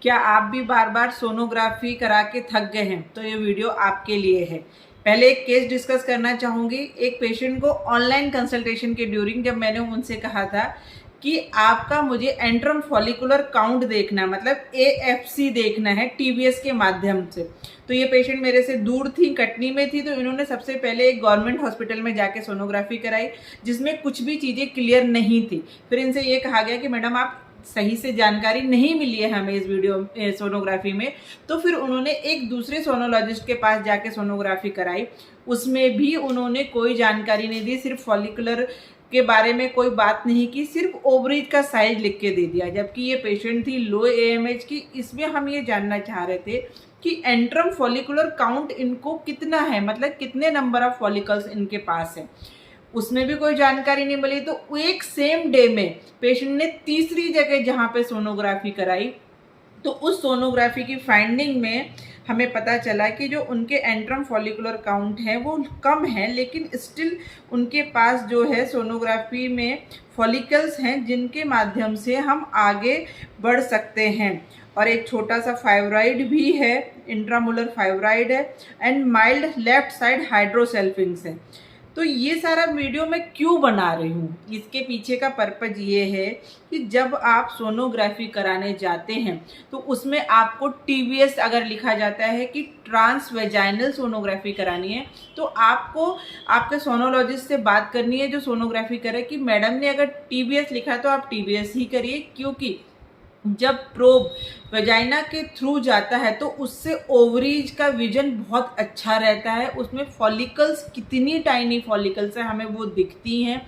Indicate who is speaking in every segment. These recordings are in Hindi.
Speaker 1: क्या आप भी बार बार सोनोग्राफी करा के थक गए हैं? तो ये वीडियो आपके लिए है। पहले एक केस डिस्कस करना चाहूँगी। एक पेशेंट को ऑनलाइन कंसल्टेशन के ड्यूरिंग जब मैंने उनसे कहा था कि आपका मुझे एंट्रम फॉलिकुलर काउंट देखना है, मतलब AFC देखना है TBS के माध्यम से। तो ये पेशेंट मेरे से दूर थी, कटनी में थी, तो इन्होंने सबसे पहले एक गवर्नमेंट हॉस्पिटल में जाके सोनोग्राफी कराई जिसमें कुछ भी चीज़ें क्लियर नहीं थी। फिर इनसे ये कहा गया कि मैडम आप सही से जानकारी नहीं मिली है हमें इस वीडियो सोनोग्राफी में। तो फिर उन्होंने एक दूसरे सोनोलॉजिस्ट के पास जाके सोनोग्राफी कराई। उसमें भी उन्होंने कोई जानकारी नहीं दी, सिर्फ फॉलिकुलर के बारे में कोई बात नहीं की, सिर्फ ओवरीज का साइज लिख के दे दिया। जबकि ये पेशेंट थी लो AMH की। इसमें हम ये जानना चाह रहे थे कि एंट्रम फॉलिकुलर काउंट इनको कितना है, मतलब कितने नंबर ऑफ फॉलिकल्स इनके पास है। उसमें भी कोई जानकारी नहीं मिली। तो एक सेम डे में पेशेंट ने तीसरी जगह जहाँ पे सोनोग्राफी कराई, तो उस सोनोग्राफी की फाइंडिंग में हमें पता चला कि जो उनके एंट्रम फॉलिकुलर काउंट है वो कम है, लेकिन स्टिल उनके पास जो है सोनोग्राफी में फॉलिकल्स हैं जिनके माध्यम से हम आगे बढ़ सकते हैं। और एक छोटा सा फाइब्राइड भी है, इंट्रामुलर फाइब्राइड है, एंड माइल्ड लेफ्ट साइड हाइड्रोसेल्फिंग्स है। तो ये सारा वीडियो मैं क्यों बना रही हूँ, इसके पीछे का पर्पज ये है कि जब आप सोनोग्राफी कराने जाते हैं तो उसमें आपको TBS अगर लिखा जाता है कि ट्रांस वेजाइनल सोनोग्राफी करानी है, तो आपको आपके सोनोलॉजिस्ट से बात करनी है जो सोनोग्राफी करे कि मैडम ने अगर TBS लिखा है तो आप TBS ही करिए, क्योंकि जब प्रोब वजाइना के थ्रू जाता है तो उससे ओवरीज का विजन बहुत अच्छा रहता है। उसमें फॉलिकल्स कितनी टाइनी फॉलिकल्स हैं हमें वो दिखती हैं।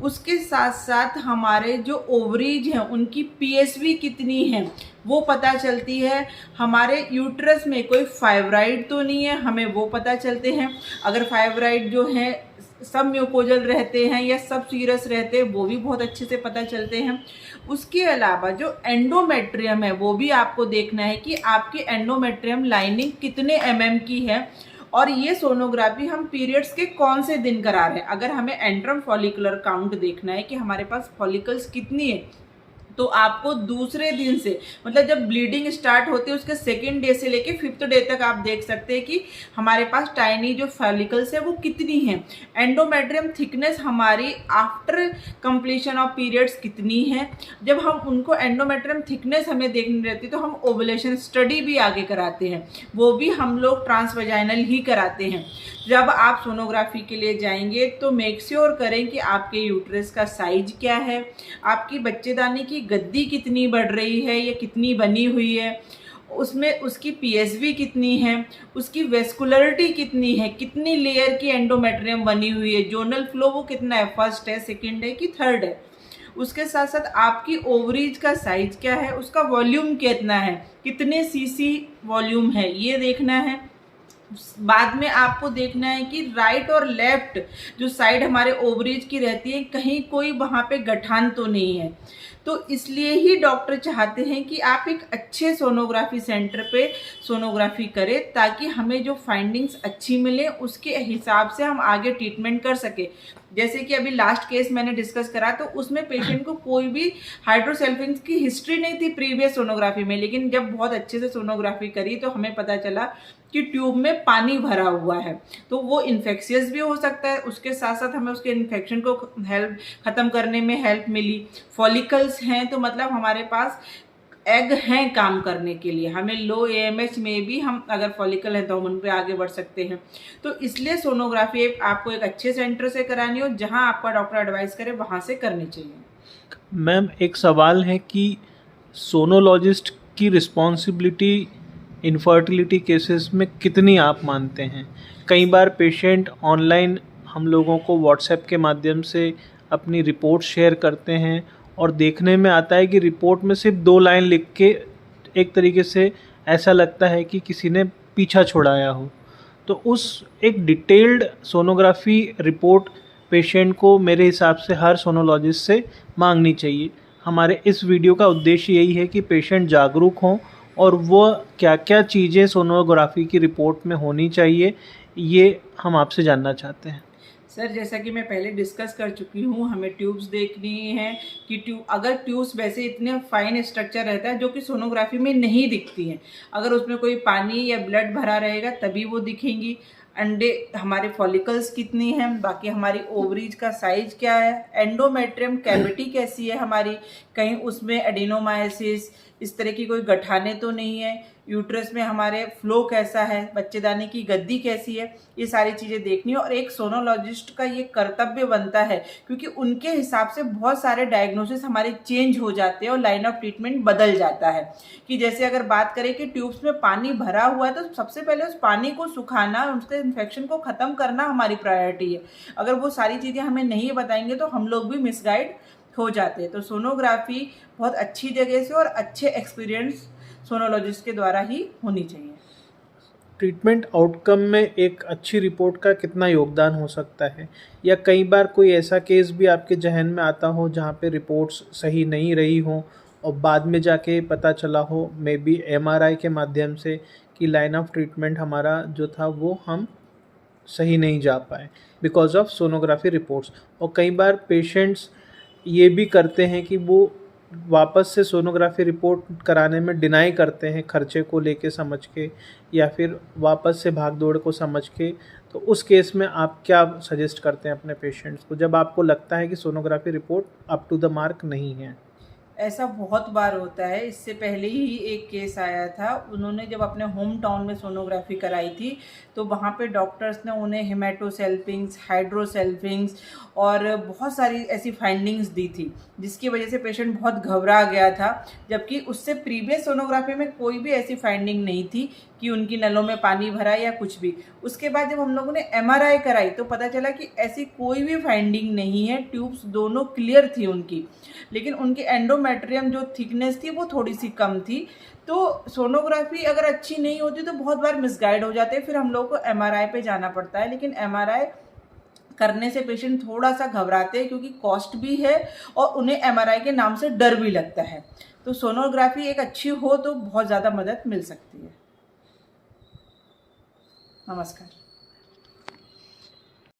Speaker 1: उसके साथ साथ हमारे जो ओवरीज हैं उनकी PSV कितनी है वो पता चलती है। हमारे यूट्रस में कोई फाइब्राइड तो नहीं है, हमें वो पता चलते हैं। अगर फाइब्राइड जो है सब म्यूकोजल रहते हैं या सब सीरस रहते हैं वो भी बहुत अच्छे से पता चलते हैं। उसके अलावा जो एंडोमेट्रियम है वो भी आपको देखना है कि आपकी एंडोमेट्रियम लाइनिंग कितने mm की है। और ये सोनोग्राफी हम पीरियड्स के कौन से दिन करा रहे हैं। अगर हमें एंट्रम फॉलिकुलर काउंट देखना है कि हमारे पास फॉलिकल्स कितनी है, तो आपको दूसरे दिन से, मतलब जब ब्लीडिंग स्टार्ट होती है उसके सेकेंड डे से लेके 5th डे तक आप देख सकते हैं कि हमारे पास टाइनी जो फॉलिकल्स है वो कितनी है। एंडोमेट्रियम थिकनेस हमारी आफ्टर कंप्लीशन ऑफ पीरियड्स कितनी है। जब हम उनको एंडोमेट्रियम थिकनेस हमें देखनी रहती है तो हम ओवुलेशन स्टडी भी आगे कराते हैं, वो भी हम लोग ट्रांसवेजाइनल ही कराते हैं। जब आप सोनोग्राफी के लिए जाएंगे तो मेक श्योर करें कि आपके यूट्रस का साइज क्या है, आपकी बच्चेदानी की गद्दी कितनी बढ़ रही है या कितनी बनी हुई है, उसमें उसकी PSV कितनी है, उसकी वेस्कुलरिटी कितनी है, कितनी लेयर की एंडोमेट्रियम बनी हुई है, जोनल फ्लो वो कितना है, फर्स्ट है, सेकंड है कि थर्ड है। उसके साथ साथ आपकी ओवरीज का साइज क्या है, उसका वॉल्यूम कितना है, कितने CC वॉल्यूम है ये देखना है। बाद में आपको देखना है कि राइट और लेफ्ट जो साइड हमारे ओवरीज की रहती है कहीं कोई वहाँ पे गठान तो नहीं है। तो इसलिए ही डॉक्टर चाहते हैं कि आप एक अच्छे सोनोग्राफी सेंटर पे सोनोग्राफी करें ताकि हमें जो फाइंडिंग्स अच्छी मिले उसके हिसाब से हम आगे ट्रीटमेंट कर सके। जैसे कि अभी लास्ट केस मैंने डिस्कस करा तो उसमें पेशेंट को कोई भी हाइड्रोसेल्फिंग्स की हिस्ट्री नहीं थी प्रीवियस सोनोग्राफी में, लेकिन जब बहुत अच्छे से सोनोग्राफी करी तो हमें पता चला कि ट्यूब में पानी भरा हुआ है, तो वो इन्फेक्शियस भी हो सकता है। उसके साथ साथ हमें उसके इन्फेक्शन को ख़त्म करने में हेल्प मिली। फॉलिकल्स हैं तो मतलब हमारे पास एग हैं काम करने के लिए। हमें लो AMH में भी हम अगर फॉलिकल है तो हम उन पर आगे बढ़ सकते हैं। तो इसलिए सोनोग्राफी आपको एक अच्छे सेंटर से करानी हो, जहां आपका डॉक्टर एडवाइस करे वहां से करनी चाहिए।
Speaker 2: मैम एक सवाल है कि सोनोलॉजिस्ट की रिस्पॉन्सिबिलिटी इनफर्टिलिटी केसेस में कितनी आप मानते हैं? कई बार पेशेंट ऑनलाइन हम लोगों को व्हाट्सएप के माध्यम से अपनी रिपोर्ट शेयर करते हैं और देखने में आता है कि रिपोर्ट में सिर्फ 2 लाइन लिख के एक तरीके से ऐसा लगता है कि किसी ने पीछा छुड़ाया हो। तो उस एक डिटेल्ड सोनोग्राफी रिपोर्ट पेशेंट को मेरे हिसाब से हर सोनोलॉजिस्ट से मांगनी चाहिए। हमारे इस वीडियो का उद्देश्य यही है कि पेशेंट जागरूक हों और वो क्या क्या चीज़ें सोनोग्राफी की रिपोर्ट में होनी चाहिए ये हम आपसे जानना चाहते हैं।
Speaker 1: सर जैसा कि मैं पहले डिस्कस कर चुकी हूँ, हमें ट्यूब्स देखनी है कि अगर ट्यूब्स वैसे इतने फाइन स्ट्रक्चर रहता है जो कि सोनोग्राफी में नहीं दिखती हैं, अगर उसमें कोई पानी या ब्लड भरा रहेगा तभी वो दिखेंगी। अंडे हमारे फॉलिकल्स कितनी हैं, बाकी हमारी ओवरीज का साइज क्या है, एंडोमेट्रियम कैविटी कैसी है हमारी, कहीं उसमें एडिनोमायोसिस इस तरह की कोई गठाने तो नहीं है, यूट्रस में हमारे फ्लो कैसा है, बच्चेदानी की गद्दी कैसी है, ये सारी चीज़ें देखनी है। और एक सोनोलॉजिस्ट का ये कर्तव्य बनता है क्योंकि उनके हिसाब से बहुत सारे डायग्नोसिस हमारे चेंज हो जाते हैं और लाइन ऑफ ट्रीटमेंट बदल जाता है। कि जैसे अगर बात करें कि ट्यूब्स में पानी भरा हुआ है तो सबसे पहले उस पानी को सुखाना, उसके इन्फेक्शन को ख़त्म करना हमारी प्रायोरिटी है। अगर वो सारी चीज़ें हमें नहीं बताएंगे तो हम लोग भी मिसगाइड हो जाते हैं। तो सोनोग्राफी बहुत अच्छी जगह से और अच्छे एक्सपीरियंस सोनोलॉजिस्ट के द्वारा ही होनी चाहिए।
Speaker 2: ट्रीटमेंट आउटकम में एक अच्छी रिपोर्ट का कितना योगदान हो सकता है, या कई बार कोई ऐसा केस भी आपके जहन में आता हो जहाँ पे रिपोर्ट्स सही नहीं रही हो और बाद में जाके पता चला हो मे बी MRI के माध्यम से कि लाइन ऑफ ट्रीटमेंट हमारा जो था वो हम सही नहीं जा पाए बिकॉज ऑफ सोनोग्राफी रिपोर्ट्स। और कई बार पेशेंट्स ये भी करते हैं कि वो वापस से सोनोग्राफी रिपोर्ट कराने में डिनाई करते हैं खर्चे को लेके समझ के, या फिर वापस से भाग दौड़ को समझ के। तो उस केस में आप क्या सजेस्ट करते हैं अपने पेशेंट्स को जब आपको लगता है कि sonography report up to the mark नहीं है?
Speaker 1: ऐसा बहुत बार होता है। इससे पहले ही एक केस आया था, उन्होंने जब अपने होम टाउन में सोनोग्राफी कराई थी तो वहाँ पे डॉक्टर्स ने उन्हें हेमाटोसेल्फिंग्स, हाइड्रोसेल्फिंग्स और बहुत सारी ऐसी फाइंडिंग्स दी थी जिसकी वजह से पेशेंट बहुत घबरा गया था, जबकि उससे प्रीवियस सोनोग्राफी में कोई भी ऐसी फाइंडिंग नहीं थी कि उनकी नलों में पानी भरा या कुछ भी। उसके बाद जब हम लोगों ने MRI कराई तो पता चला कि ऐसी कोई भी फाइंडिंग नहीं है, ट्यूब्स दोनों क्लियर थी उनकी, लेकिन उनकी एंडोमेट्रियम जो थिकनेस थी वो थोड़ी सी कम थी। तो सोनोग्राफी अगर अच्छी नहीं होती तो बहुत बार मिसगाइड हो जाते हैं, फिर हम लोग को MRI पे जाना पड़ता है। लेकिन MRI करने से पेशेंट थोड़ा सा घबराते हैं क्योंकि कॉस्ट भी है और उन्हें MRI के नाम से डर भी लगता है। तो सोनोग्राफी एक अच्छी हो तो बहुत ज़्यादा मदद मिल सकती है। नमस्कार।